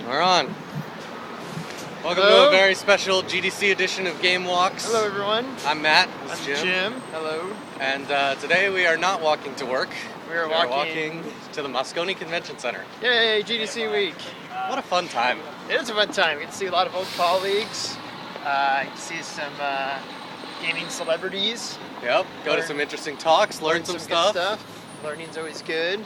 We're on. Welcome Hello. to a very special GDC edition of GameWalks. Hello, everyone. I'm Matt. This I'm is Jim. Hello. And today we are not walking to work. We are walking to the Moscone Convention Center. Yay, GDC week. What a fun time. It is a fun time. You get to see a lot of old colleagues. You can see some gaming celebrities. Yep. Go to some interesting talks, learn some good stuff. Learning's always good.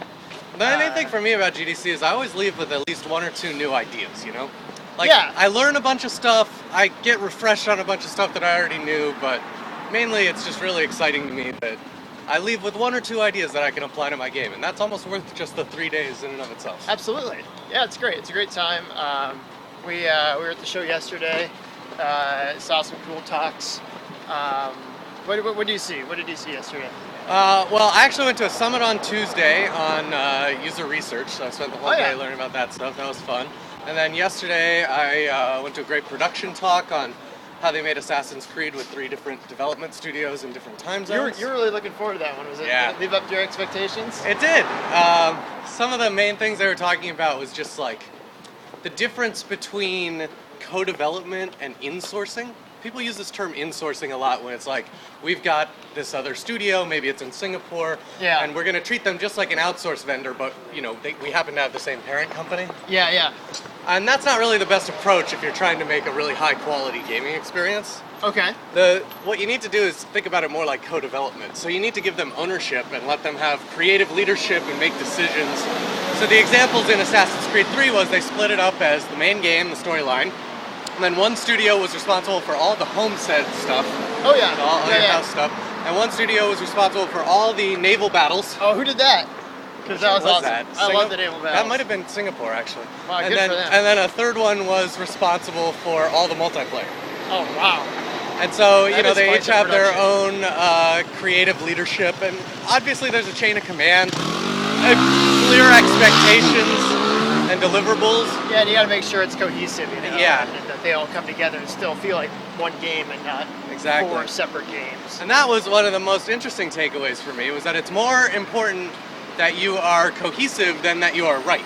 The main thing for me about GDC is I always leave with at least one or two new ideas, you know? Like, Yeah. I learn a bunch of stuff, I get refreshed on a bunch of stuff that I already knew, but mainly it's just really exciting to me that I leave with one or two ideas that I can apply to my game, and that's almost worth just the 3 days in and of itself. Absolutely. Yeah, it's great. It's a great time. We were at the show yesterday. Saw some cool talks. What do you see? What did you see yesterday? Well, I actually went to a summit on Tuesday on user research, so I spent the whole day learning about that stuff. That was fun. And then yesterday I went to a great production talk on how they made Assassin's Creed with 3 different development studios in different time zones. You're really looking forward to that one. Was it? Yeah. Did it live up to your expectations? It did. Some of the main things they were talking about was just like the difference between co-development and insourcing. People use this term insourcing a lot when it's like, we've got this other studio, maybe it's in Singapore, and we're going to treat them just like an outsource vendor, but you know, we happen to have the same parent company. Yeah, yeah. And that's not really the best approach if you're trying to make a really high quality gaming experience. Okay. What you need to do is think about it more like co-development. So you need to give them ownership and let them have creative leadership and make decisions. So the examples in Assassin's Creed 3 was they split it up as the main game, the storyline, and then one studio was responsible for all the homestead stuff. Oh yeah. All your house stuff. And one studio was responsible for all the naval battles. Oh, who did that? Because that was awesome. I love the naval battles. That might have been Singapore, actually. Wow, and good then, for them. And then a third one was responsible for all the multiplayer. Oh, wow. And so, you know, is they quite each the have their production. own creative leadership, and obviously there's a chain of command, clear expectations and deliverables. Yeah, and you got to make sure it's cohesive, you know. Yeah. And that they all come together and still feel like one game and not Exactly. 4 separate games. And that was one of the most interesting takeaways for me, was that it's more important that you are cohesive than that you are right.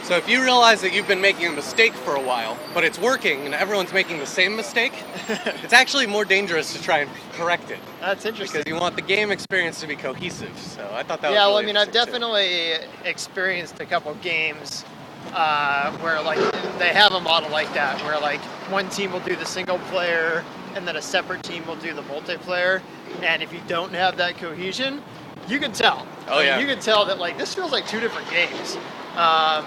So if you realize that you've been making a mistake for a while, but it's working and everyone's making the same mistake, it's actually more dangerous to try and correct it. That's interesting. Because you want the game experience to be cohesive. So I thought that was Yeah, really well, I mean, I've interesting, too. definitely experienced a couple games where, like, they have a model like that, where, like, one team will do the single player and then a separate team will do the multiplayer. And if you don't have that cohesion, you can tell. Oh, yeah. You can tell that, like, this feels like 2 different games. I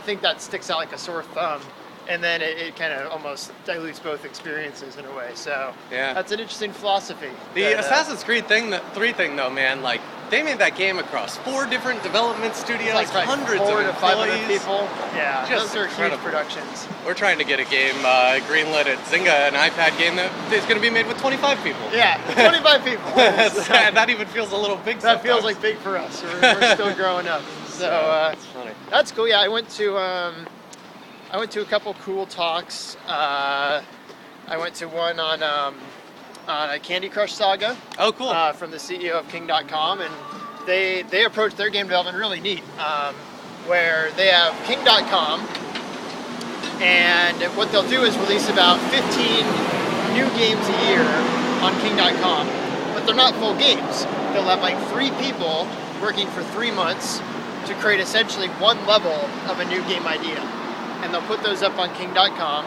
think that sticks out like a sore thumb. And then it kind of almost dilutes both experiences in a way. So Yeah. that's an interesting philosophy. The Assassin's Creed 3 thing, though, man, like, they made that game across 4 different development studios, like hundreds 400 of to 500 employees. people. Yeah, Just those are incredible. huge productions. We're trying to get a game greenlit at Zynga, an iPad game that is going to be made with 25 people. Yeah, 25 people. That even feels a little big That feels sometimes. like big for us. We're still growing up. So That's funny. that's cool. Yeah, I went to a couple cool talks. I went to one on a Candy Crush Saga. Oh, cool. From the CEO of King.com, and they approach their game development really neat, where they have King.com, and what they'll do is release about 15 new games a year on King.com, but they're not full games. They'll have like 3 people working for 3 months to create essentially one level of a new game idea, and they'll put those up on King.com,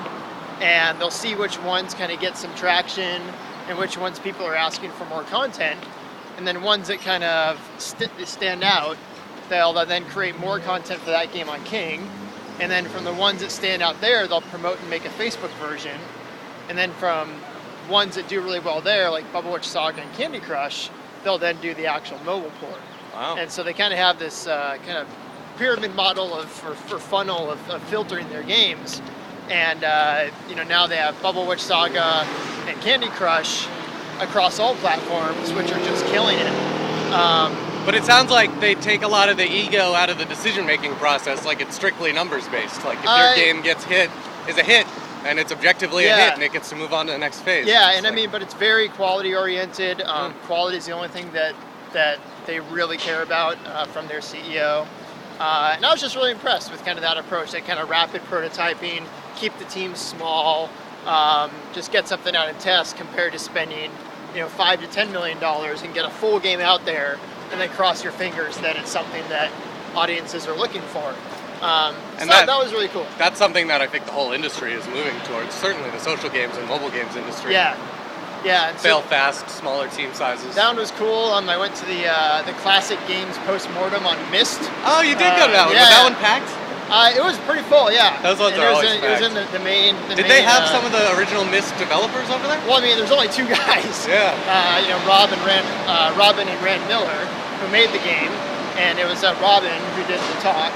and they'll see which ones kind of get some traction and which ones people are asking for more content. And then ones that kind of stand out, they'll then create more content for that game on King. And then from the ones that stand out there, they'll promote and make a Facebook version. And then from ones that do really well there, like Bubble Witch Saga and Candy Crush, they'll then do the actual mobile port. Wow. And so they kind of have this kind of pyramid model or funnel of filtering their games. And now they have Bubble Witch Saga and Candy Crush across all platforms, which are just killing it. But it sounds like they take a lot of the ego out of the decision-making process, like it's strictly numbers-based. Like if your game is a hit, and it's objectively a hit, and it gets to move on to the next phase. Yeah, and I mean, but it's very quality-oriented. Quality is the only thing that they really care about from their CEO. And I was just really impressed with kind of that approach, that kind of rapid prototyping, keep the team small, just get something out and test compared to spending, $5 to $10 million and get a full game out there and then cross your fingers that it's something that audiences are looking for. And that was really cool. That's something that I think the whole industry is moving towards. Certainly the social games and mobile games industry. Yeah. And fail fast, smaller team sizes. That one was cool. I went to the Classic Games post-mortem on Myst. Oh, you did go to that one. Was that one packed? It was pretty full, yeah. Those ones are always packed. It was in the main. Did they have some of the original Myst developers over there? Well, I mean, there's only two guys. Yeah. Robin and Rand Miller, who made the game, and it was Robin who did the talk.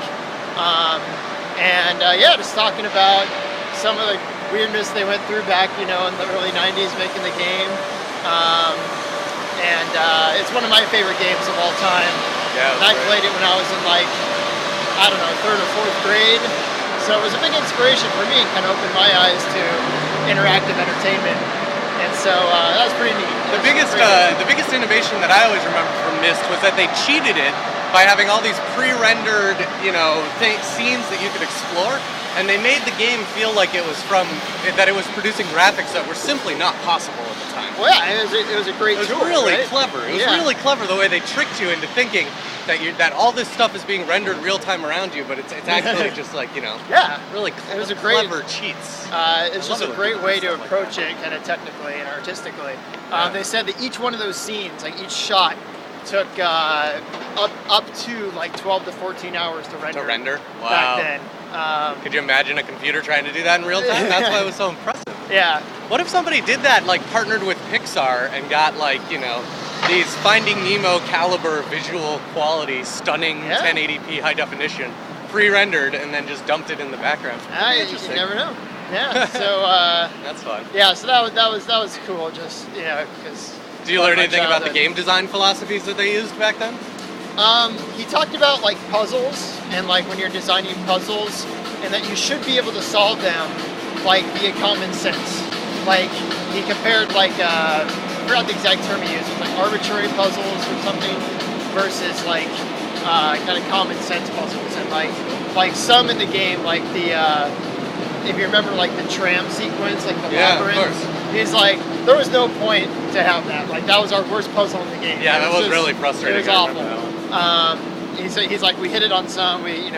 Just talking about some of the weirdness they went through back, in the early 90s making the game. It's one of my favorite games of all time. Yeah, and I played it when I was in third or fourth grade. So it was a big inspiration for me and kind of opened my eyes to interactive entertainment. And so that was pretty neat. The biggest innovation that I always remember from Myst was that they cheated it by having all these pre-rendered, scenes that you could explore, and they made the game feel like it was producing graphics that were simply not possible at the time. Well, yeah, it was a great tool. It was really right? clever. It was really clever the way they tricked you into thinking that all this stuff is being rendered real time around you, but it's actually just really clever cheats. It's just a great way to approach it, kind of technically and artistically. They said that each one of those scenes, like each shot, took up to 12 to 14 hours to render. Wow. Back then. Could you imagine a computer trying to do that in real time? That's why it was so impressive. Yeah. What if somebody did that, partnered with Pixar and got these Finding Nemo caliber visual quality, stunning 1080p high definition, pre-rendered, and then just dumped it in the background? You never know. Yeah. So that's fun. Yeah. So that was cool. Just because. Do you learn anything about the game design philosophies that they used back then? He talked about puzzles and when you're designing puzzles, and that you should be able to solve them via common sense. He compared I forgot the exact term he used. It was arbitrary puzzles or something versus kind of common sense puzzles, and some in the game if you remember the tram sequence, the labyrinth. Of course. He's there was no point to have that. That was our worst puzzle in the game. Yeah, that was really frustrating. It was awful. He's we hit it on some, we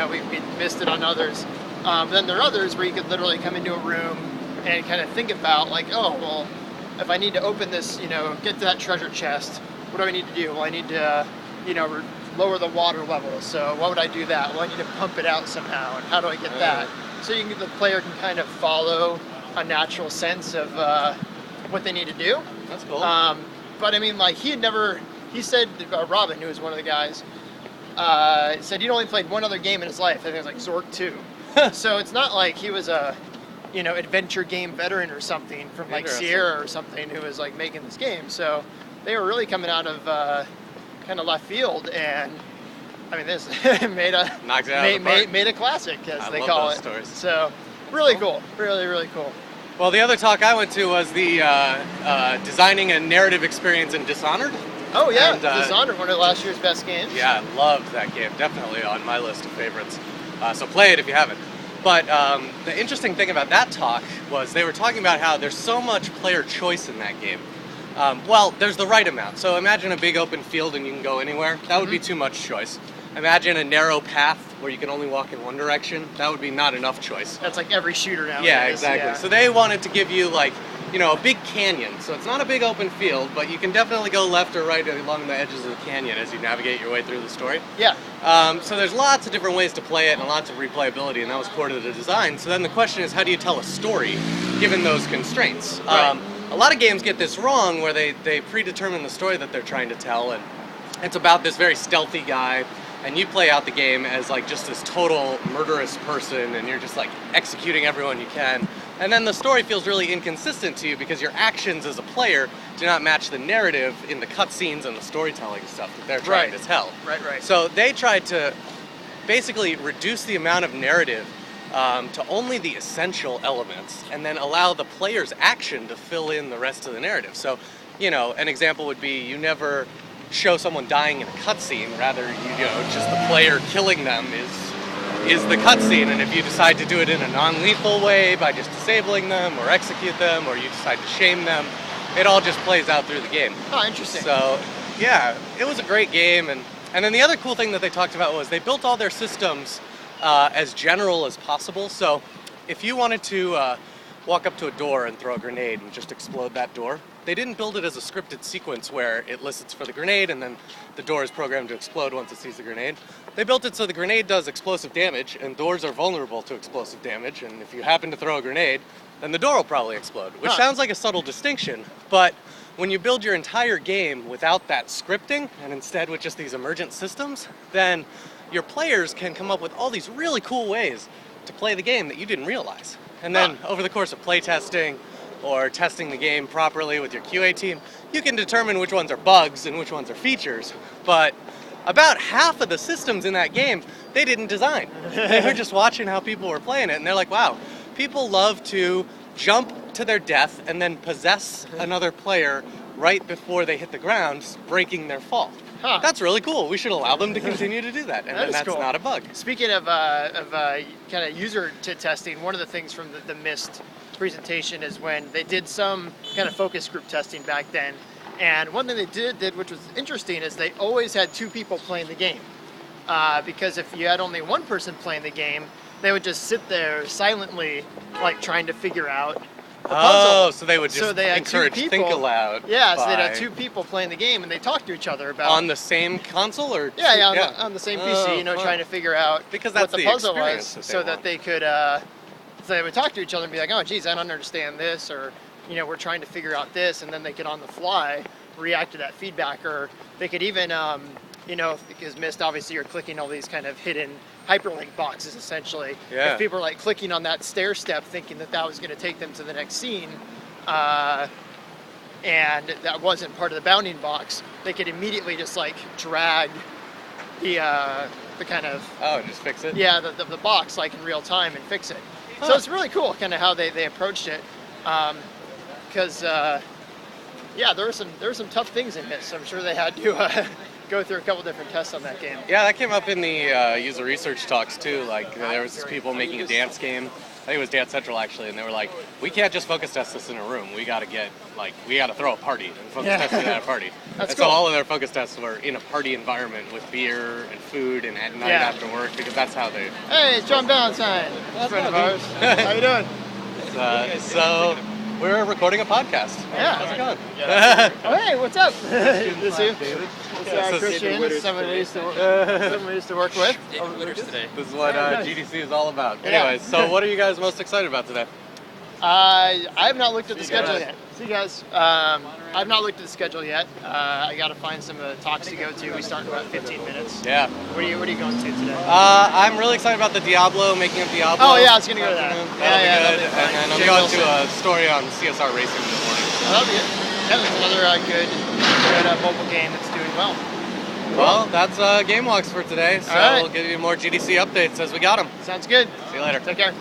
missed it on others. Then there are others where you could literally come into a room and kind of think about if I need to open this, get to that treasure chest, what do I need to do? Well, I need to, lower the water level. So why would I do that? Well, I need to pump it out somehow. And how do I get that? So the player can kind of follow a natural sense of what they need to do. That's cool. But I mean, he said, Robin, who was one of the guys, said he'd only played one other game in his life. I think it was Zork 2. So it's not like he was a, adventure game veteran or something from Sierra or something who was making this game. So they were really coming out of kind of left field, and I mean, this made a classic, as they call it. Stories. So really cool, really cool. Well, the other talk I went to was the designing a narrative experience in Dishonored. Oh yeah, and, Dishonored, one of last year's best games. Yeah, I loved that game. Definitely on my list of favorites. So play it if you haven't. But the interesting thing about that talk was they were talking about how there's so much player choice in that game. There's the right amount. So imagine a big open field and you can go anywhere. That would be too much choice. Imagine a narrow path where you can only walk in one direction. That would be not enough choice. That's every shooter nowadays. Yeah, exactly. Yeah. So they wanted to give you a big canyon. So it's not a big open field, but you can definitely go left or right along the edges of the canyon as you navigate your way through the story. Yeah. So there's lots of different ways to play it and lots of replayability, and that was core to the design. So then the question is, how do you tell a story given those constraints? Right. A lot of games get this wrong where they predetermine the story that they're trying to tell, and it's about this very stealthy guy, and you play out the game as just this total murderous person, and you're just executing everyone you can. And then the story feels really inconsistent to you because your actions as a player do not match the narrative in the cutscenes and the storytelling stuff that they're trying to tell. Right. So they tried to basically reduce the amount of narrative to only the essential elements, and then allow the player's action to fill in the rest of the narrative. So, an example would be you never show someone dying in a cutscene. Rather, just the player killing them is the cutscene. And if you decide to do it in a non-lethal way by just disabling them or execute them, or you decide to shame them, it all just plays out through the game. Oh, interesting. So, yeah, it was a great game. And then the other cool thing that they talked about was they built all their systems as general as possible. So if you wanted to walk up to a door and throw a grenade and just explode that door, they didn't build it as a scripted sequence where it listens for the grenade and then the door is programmed to explode once it sees the grenade. They built it so the grenade does explosive damage, and doors are vulnerable to explosive damage, and if you happen to throw a grenade, then the door will probably explode, which sounds like a subtle distinction, but when you build your entire game without that scripting, and instead with just these emergent systems, then your players can come up with all these really cool ways to play the game that you didn't realize. And then over the course of playtesting or testing the game properly with your QA team, you can determine which ones are bugs and which ones are features. But about half of the systems in that game, they didn't design. They were just watching how people were playing it, and they're like, wow, people love to jump to their death and then possess another player right before they hit the ground, breaking their fall. That's really cool. We should allow them to continue to do that, and that's cool. Not a bug. Speaking of kind of user testing, one of the things from the Myst presentation is when they did some kind of focus group testing back then, and one thing they did which was interesting, is they always had two people playing the game, because if you had only one person playing the game, they would just sit there silently, like trying to figure out the puzzle. So they would just encourage think aloud. Yeah, so they'd have two people playing the game, and they talk to each other about on the same console, or on the same PC, trying to figure out what the puzzle was, so that they could so they would talk to each other and be like, oh geez, I don't understand this, or we're trying to figure out this, and then they could on the fly react to that feedback. Or they could even because Myst, obviously you're clicking all these kind of hidden hyperlink boxes essentially. If people are like clicking on that stair step thinking that was going to take them to the next scene, and that wasn't part of the bounding box, they could immediately just like drag the kind of just fix it. Yeah, the box like in real time and fix it. So it's really cool kind of how they approached it, because there were some tough things in Myst. I'm sure they had to go through a couple different tests on that game. Yeah, that came up in the user research talks too. Like there was people making a dance game. I think it was Dance Central actually, and they were like, we can't just focus test this in a room. We got to throw a party and focus test it at a party. That's cool. So all of their focus tests were in a party environment with beer and food and at night after work, because that's how they. Hey, it's John Valentine. That's a friend of ours. How you doing? So we're recording a podcast. Yeah. How's it going? Oh, hey, what's up? This you? David. This is Christian, someone we used to work with. This is what GDC is all about. Anyways, so what are you guys most excited about today? I have not looked at the schedule yet. See you guys. I've not looked at the schedule yet. I got to find some talks to go to. We start in about 15 minutes. Yeah. What are you going to today? I'm really excited about the making of Diablo. Oh yeah, I was going to go to that. That'll be good. And then I'm going to a story on CSR Racing this morning. Oh, that'll be good. Yeah, that's another good mobile game that's doing well. Well, that's GameWalks for today. So we'll give you more GDC updates as we got them. Sounds good. See you later. Take care.